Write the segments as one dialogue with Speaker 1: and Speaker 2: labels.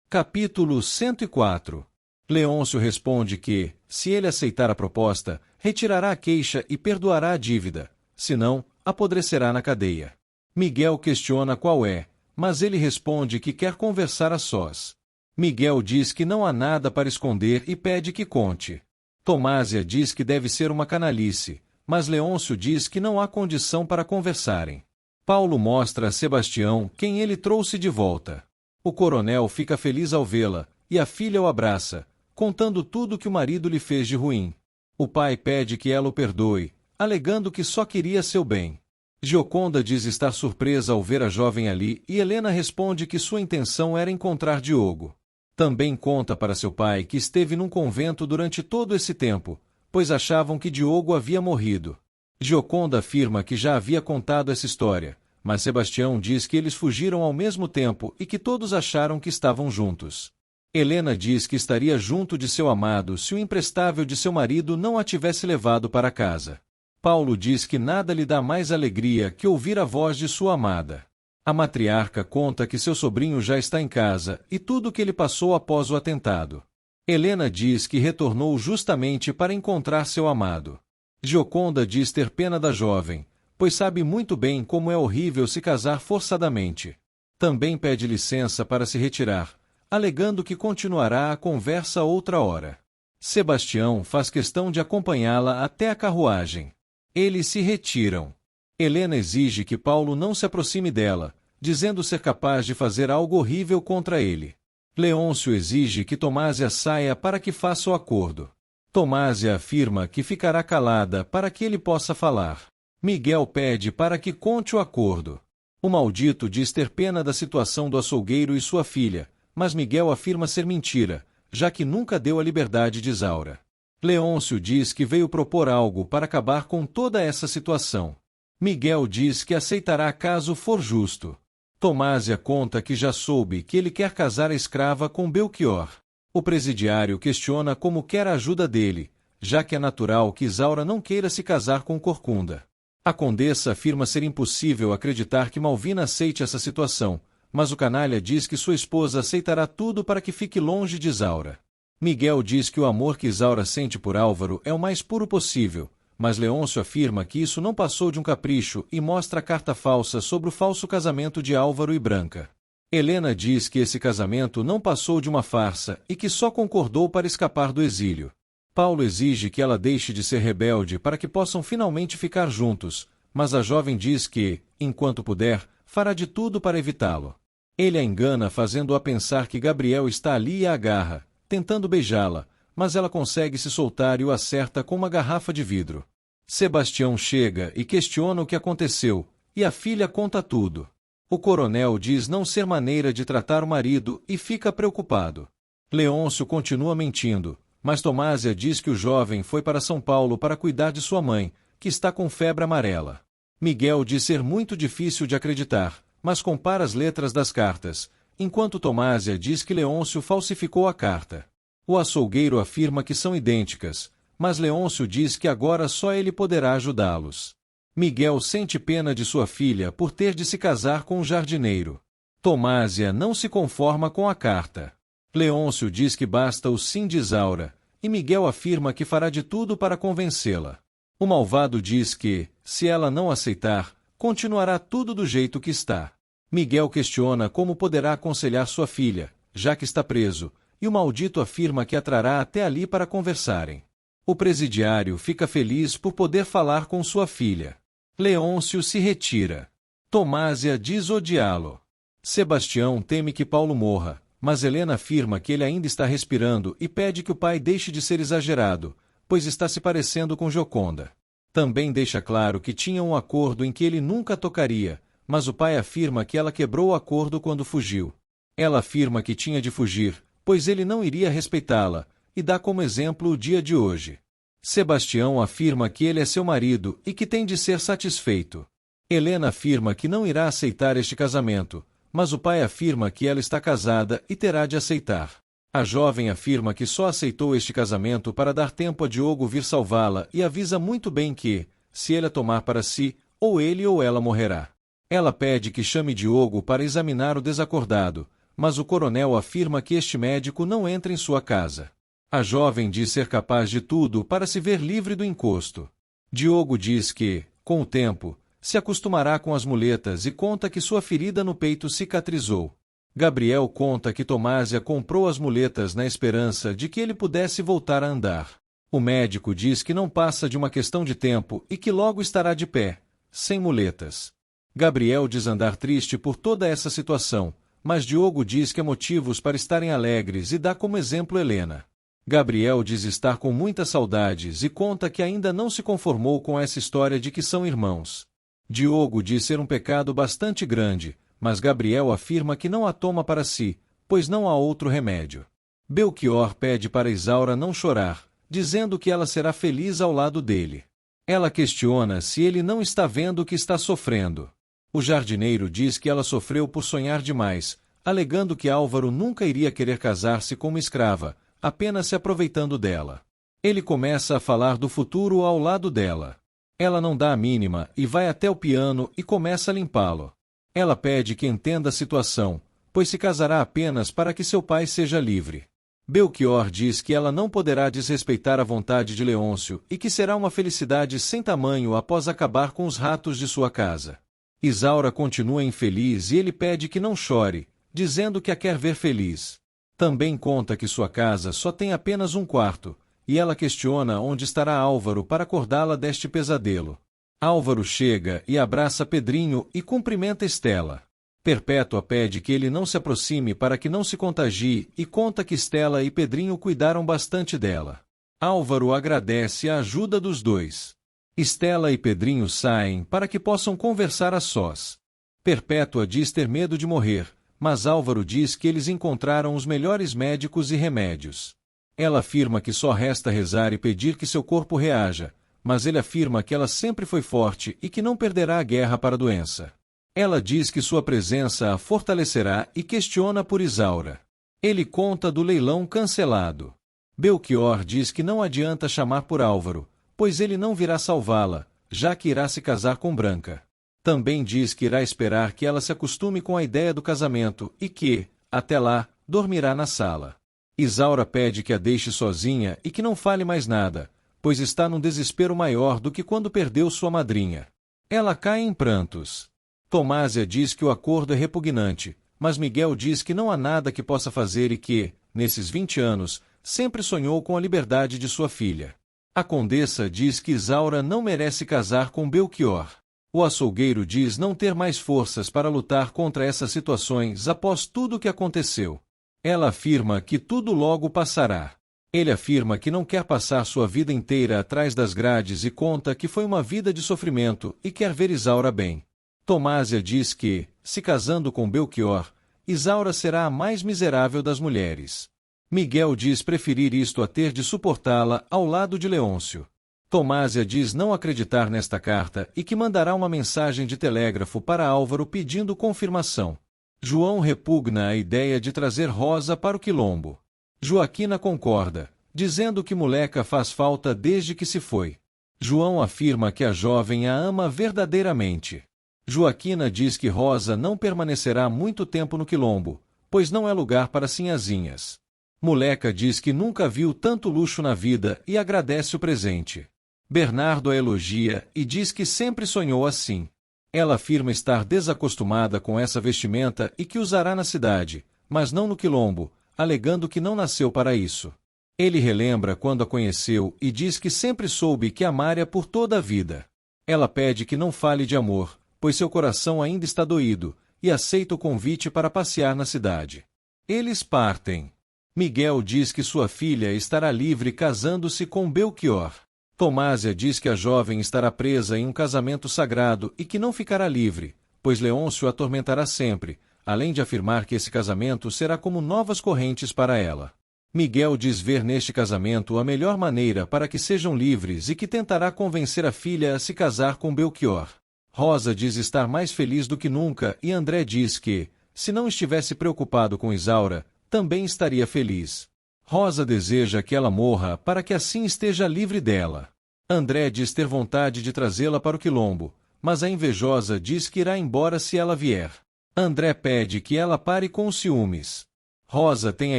Speaker 1: Capítulo 104. Leôncio responde que, se ele aceitar a proposta, retirará a queixa e perdoará a dívida, senão, apodrecerá na cadeia. Miguel questiona qual é, mas ele responde que quer conversar a sós. Miguel diz que não há nada para esconder e pede que conte. Tomásia diz que deve ser uma canalice, mas Leôncio diz que não há condição para conversarem. Paulo mostra a Sebastião quem ele trouxe de volta. O coronel fica feliz ao vê-la, e a filha o abraça, contando tudo que o marido lhe fez de ruim. O pai pede que ela o perdoe, alegando que só queria seu bem. Gioconda diz estar surpresa ao ver a jovem ali e Helena responde que sua intenção era encontrar Diogo. Também conta para seu pai que esteve num convento durante todo esse tempo, pois achavam que Diogo havia morrido. Gioconda afirma que já havia contado essa história, mas Sebastião diz que eles fugiram ao mesmo tempo e que todos acharam que estavam juntos. Helena diz que estaria junto de seu amado se o imprestável de seu marido não a tivesse levado para casa. Paulo diz que nada lhe dá mais alegria que ouvir a voz de sua amada. A matriarca conta que seu sobrinho já está em casa e tudo o que ele passou após o atentado. Helena diz que retornou justamente para encontrar seu amado. Gioconda diz ter pena da jovem, pois sabe muito bem como é horrível se casar forçadamente. Também pede licença para se retirar, alegando que continuará a conversa outra hora. Sebastião faz questão de acompanhá-la até a carruagem. Eles se retiram. Helena exige que Paulo não se aproxime dela, dizendo ser capaz de fazer algo horrível contra ele. Leôncio exige que Tomásia saia para que faça o acordo. Tomásia afirma que ficará calada para que ele possa falar. Miguel pede para que conte o acordo. O maldito diz ter pena da situação do açougueiro e sua filha, mas Miguel afirma ser mentira, já que nunca deu a liberdade de Isaura. Leôncio diz que veio propor algo para acabar com toda essa situação. Miguel diz que aceitará caso for justo. Tomásia conta que já soube que ele quer casar a escrava com Belchior. O presidiário questiona como quer a ajuda dele, já que é natural que Isaura não queira se casar com Corcunda. A condessa afirma ser impossível acreditar que Malvina aceite essa situação, mas o canalha diz que sua esposa aceitará tudo para que fique longe de Isaura. Miguel diz que o amor que Isaura sente por Álvaro é o mais puro possível, mas Leôncio afirma que isso não passou de um capricho e mostra a carta falsa sobre o falso casamento de Álvaro e Branca. Helena diz que esse casamento não passou de uma farsa e que só concordou para escapar do exílio. Paulo exige que ela deixe de ser rebelde para que possam finalmente ficar juntos, mas a jovem diz que, enquanto puder, fará de tudo para evitá-lo. Ele a engana fazendo-a pensar que Gabriel está ali e a agarra, tentando beijá-la, mas ela consegue se soltar e o acerta com uma garrafa de vidro. Sebastião chega e questiona o que aconteceu, e a filha conta tudo. O coronel diz não ser maneira de tratar o marido e fica preocupado. Leôncio continua mentindo, mas Tomásia diz que o jovem foi para São Paulo para cuidar de sua mãe, que está com febre amarela. Miguel diz ser muito difícil de acreditar, mas compara as letras das cartas, enquanto Tomásia diz que Leôncio falsificou a carta. O açougueiro afirma que são idênticas, mas Leôncio diz que agora só ele poderá ajudá-los. Miguel sente pena de sua filha por ter de se casar com um jardineiro. Tomásia não se conforma com a carta. Leôncio diz que basta o sim de Isaura, e Miguel afirma que fará de tudo para convencê-la. O malvado diz que, se ela não aceitar, continuará tudo do jeito que está. Miguel questiona como poderá aconselhar sua filha, já que está preso, e o maldito afirma que a trará até ali para conversarem. O presidiário fica feliz por poder falar com sua filha. Leôncio se retira. Tomásia diz odiá-lo. Sebastião teme que Paulo morra, mas Helena afirma que ele ainda está respirando e pede que o pai deixe de ser exagerado, pois está se parecendo com Gioconda. Também deixa claro que tinha um acordo em que ele nunca tocaria, mas o pai afirma que ela quebrou o acordo quando fugiu. Ela afirma que tinha de fugir, pois ele não iria respeitá-la, e dá como exemplo o dia de hoje. Sebastião afirma que ele é seu marido e que tem de ser satisfeito. Helena afirma que não irá aceitar este casamento, mas o pai afirma que ela está casada e terá de aceitar. A jovem afirma que só aceitou este casamento para dar tempo a Diogo vir salvá-la e avisa muito bem que, se ele a tomar para si, ou ele ou ela morrerá. Ela pede que chame Diogo para examinar o desacordado, mas o coronel afirma que este médico não entra em sua casa. A jovem diz ser capaz de tudo para se ver livre do encosto. Diogo diz que, com o tempo, se acostumará com as muletas e conta que sua ferida no peito cicatrizou. Gabriel conta que Tomásia comprou as muletas na esperança de que ele pudesse voltar a andar. O médico diz que não passa de uma questão de tempo e que logo estará de pé, sem muletas. Gabriel diz andar triste por toda essa situação, mas Diogo diz que há motivos para estarem alegres e dá como exemplo Helena. Gabriel diz estar com muitas saudades e conta que ainda não se conformou com essa história de que são irmãos. Diogo diz ser um pecado bastante grande, mas Gabriel afirma que não a toma para si, pois não há outro remédio. Belchior pede para Isaura não chorar, dizendo que ela será feliz ao lado dele. Ela questiona se ele não está vendo que está sofrendo. O jardineiro diz que ela sofreu por sonhar demais, alegando que Álvaro nunca iria querer casar-se com uma escrava, apenas se aproveitando dela. Ele começa a falar do futuro ao lado dela. Ela não dá a mínima e vai até o piano e começa a limpá-lo. Ela pede que entenda a situação, pois se casará apenas para que seu pai seja livre. Belchior diz que ela não poderá desrespeitar a vontade de Leôncio e que será uma felicidade sem tamanho após acabar com os ratos de sua casa. Isaura continua infeliz e ele pede que não chore, dizendo que a quer ver feliz. Também conta que sua casa só tem apenas um quarto, e ela questiona onde estará Álvaro para acordá-la deste pesadelo. Álvaro chega e abraça Pedrinho e cumprimenta Estela. Perpétua pede que ele não se aproxime para que não se contagie e conta que Estela e Pedrinho cuidaram bastante dela. Álvaro agradece a ajuda dos dois. Estela e Pedrinho saem para que possam conversar a sós. Perpétua diz ter medo de morrer, mas Álvaro diz que eles encontraram os melhores médicos e remédios. Ela afirma que só resta rezar e pedir que seu corpo reaja, mas ele afirma que ela sempre foi forte e que não perderá a guerra para a doença. Ela diz que sua presença a fortalecerá e questiona por Isaura. Ele conta do leilão cancelado. Belchior diz que não adianta chamar por Álvaro, pois ele não virá salvá-la, já que irá se casar com Branca. Também diz que irá esperar que ela se acostume com a ideia do casamento e que, até lá, dormirá na sala. Isaura pede que a deixe sozinha e que não fale mais nada, pois está num desespero maior do que quando perdeu sua madrinha. Ela cai em prantos. Tomásia diz que o acordo é repugnante, mas Miguel diz que não há nada que possa fazer e que, nesses 20 anos, sempre sonhou com a liberdade de sua filha. A condessa diz que Isaura não merece casar com Belchior. O açougueiro diz não ter mais forças para lutar contra essas situações após tudo o que aconteceu. Ela afirma que tudo logo passará. Ele afirma que não quer passar sua vida inteira atrás das grades e conta que foi uma vida de sofrimento e quer ver Isaura bem. Tomásia diz que, se casando com Belchior, Isaura será a mais miserável das mulheres. Miguel diz preferir isto a ter de suportá-la ao lado de Leôncio. Tomásia diz não acreditar nesta carta e que mandará uma mensagem de telégrafo para Álvaro pedindo confirmação. João repugna a ideia de trazer Rosa para o quilombo. Joaquina concorda, dizendo que moleca faz falta desde que se foi. João afirma que a jovem a ama verdadeiramente. Joaquina diz que Rosa não permanecerá muito tempo no quilombo, pois não é lugar para sinhazinhas. Moleca diz que nunca viu tanto luxo na vida e agradece o presente. Bernardo a elogia e diz que sempre sonhou assim. Ela afirma estar desacostumada com essa vestimenta e que usará na cidade, mas não no quilombo, alegando que não nasceu para isso. Ele relembra quando a conheceu e diz que sempre soube que amaria por toda a vida. Ela pede que não fale de amor, pois seu coração ainda está doído, e aceita o convite para passear na cidade. Eles partem. Miguel diz que sua filha estará livre casando-se com Belchior. Tomásia diz que a jovem estará presa em um casamento sagrado e que não ficará livre, pois Leôncio a atormentará sempre, além de afirmar que esse casamento será como novas correntes para ela. Miguel diz ver neste casamento a melhor maneira para que sejam livres e que tentará convencer a filha a se casar com Belchior. Rosa diz estar mais feliz do que nunca e André diz que, se não estivesse preocupado com Isaura, também estaria feliz. Rosa deseja que ela morra para que assim esteja livre dela. André diz ter vontade de trazê-la para o quilombo, mas a invejosa diz que irá embora se ela vier. André pede que ela pare com os ciúmes. Rosa tem a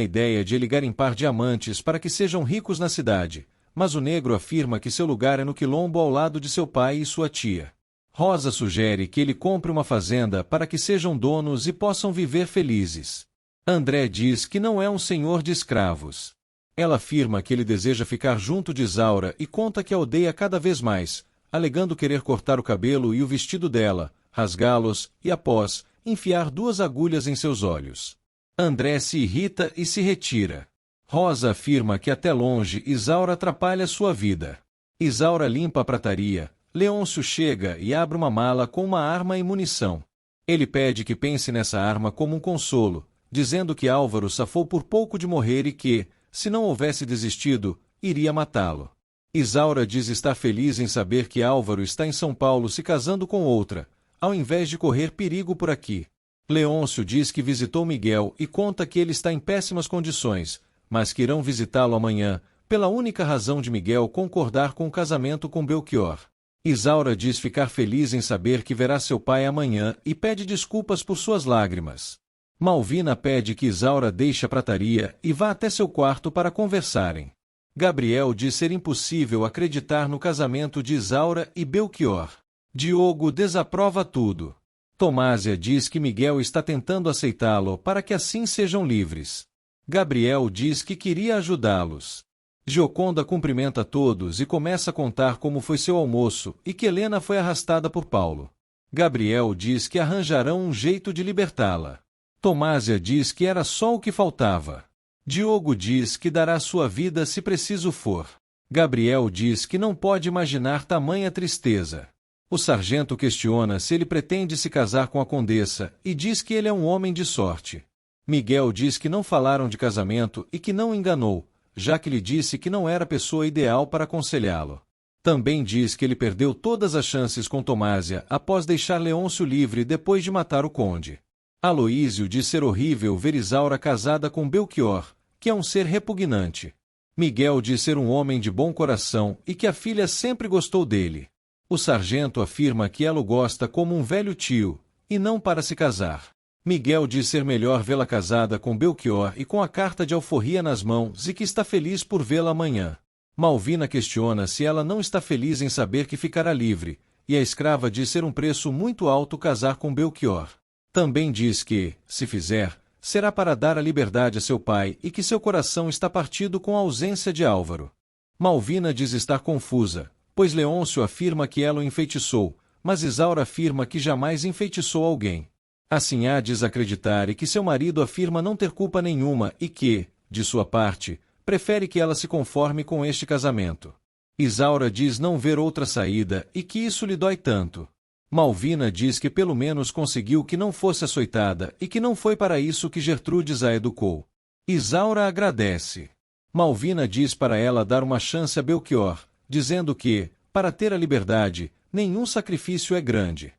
Speaker 1: ideia de ele garimpar diamantes para que sejam ricos na cidade, mas o negro afirma que seu lugar é no quilombo ao lado de seu pai e sua tia. Rosa sugere que ele compre uma fazenda para que sejam donos e possam viver felizes. André diz que não é um senhor de escravos. Ela afirma que ele deseja ficar junto de Isaura e conta que a odeia cada vez mais, alegando querer cortar o cabelo e o vestido dela, rasgá-los e, após, enfiar 2 agulhas em seus olhos. André se irrita e se retira. Rosa afirma que até longe Isaura atrapalha sua vida. Isaura limpa a prataria. Leôncio chega e abre uma mala com uma arma e munição. Ele pede que pense nessa arma como um consolo, dizendo que Álvaro safou por pouco de morrer e que, se não houvesse desistido, iria matá-lo. Isaura diz estar feliz em saber que Álvaro está em São Paulo se casando com outra, ao invés de correr perigo por aqui. Leôncio diz que visitou Miguel e conta que ele está em péssimas condições, mas que irão visitá-lo amanhã, pela única razão de Miguel concordar com o casamento com Belchior. Isaura diz ficar feliz em saber que verá seu pai amanhã e pede desculpas por suas lágrimas. Malvina pede que Isaura deixe a prataria e vá até seu quarto para conversarem. Gabriel diz ser impossível acreditar no casamento de Isaura e Belchior. Diogo desaprova tudo. Tomásia diz que Miguel está tentando aceitá-lo para que assim sejam livres. Gabriel diz que queria ajudá-los. Gioconda cumprimenta todos e começa a contar como foi seu almoço e que Helena foi arrastada por Paulo. Gabriel diz que arranjarão um jeito de libertá-la. Tomásia diz que era só o que faltava. Diogo diz que dará sua vida se preciso for. Gabriel diz que não pode imaginar tamanha tristeza. O sargento questiona se ele pretende se casar com a condessa e diz que ele é um homem de sorte. Miguel diz que não falaram de casamento e que não enganou, já que lhe disse que não era a pessoa ideal para aconselhá-lo. Também diz que ele perdeu todas as chances com Tomásia após deixar Leôncio livre depois de matar o conde. Aloísio diz ser horrível ver Isaura casada com Belchior, que é um ser repugnante. Miguel diz ser um homem de bom coração e que a filha sempre gostou dele. O sargento afirma que ela o gosta como um velho tio, e não para se casar. Miguel diz ser melhor vê-la casada com Belchior e com a carta de alforria nas mãos e que está feliz por vê-la amanhã. Malvina questiona se ela não está feliz em saber que ficará livre, e a escrava diz ser um preço muito alto casar com Belchior. Também diz que, se fizer, será para dar a liberdade a seu pai e que seu coração está partido com a ausência de Álvaro. Malvina diz estar confusa, pois Leôncio afirma que ela o enfeitiçou, mas Isaura afirma que jamais enfeitiçou alguém. Assim há desacreditar e que seu marido afirma não ter culpa nenhuma e que, de sua parte, prefere que ela se conforme com este casamento. Isaura diz não ver outra saída e que isso lhe dói tanto. Malvina diz que pelo menos conseguiu que não fosse açoitada e que não foi para isso que Gertrudes a educou. Isaura agradece. Malvina diz para ela dar uma chance a Belchior, dizendo que, para ter a liberdade, nenhum sacrifício é grande.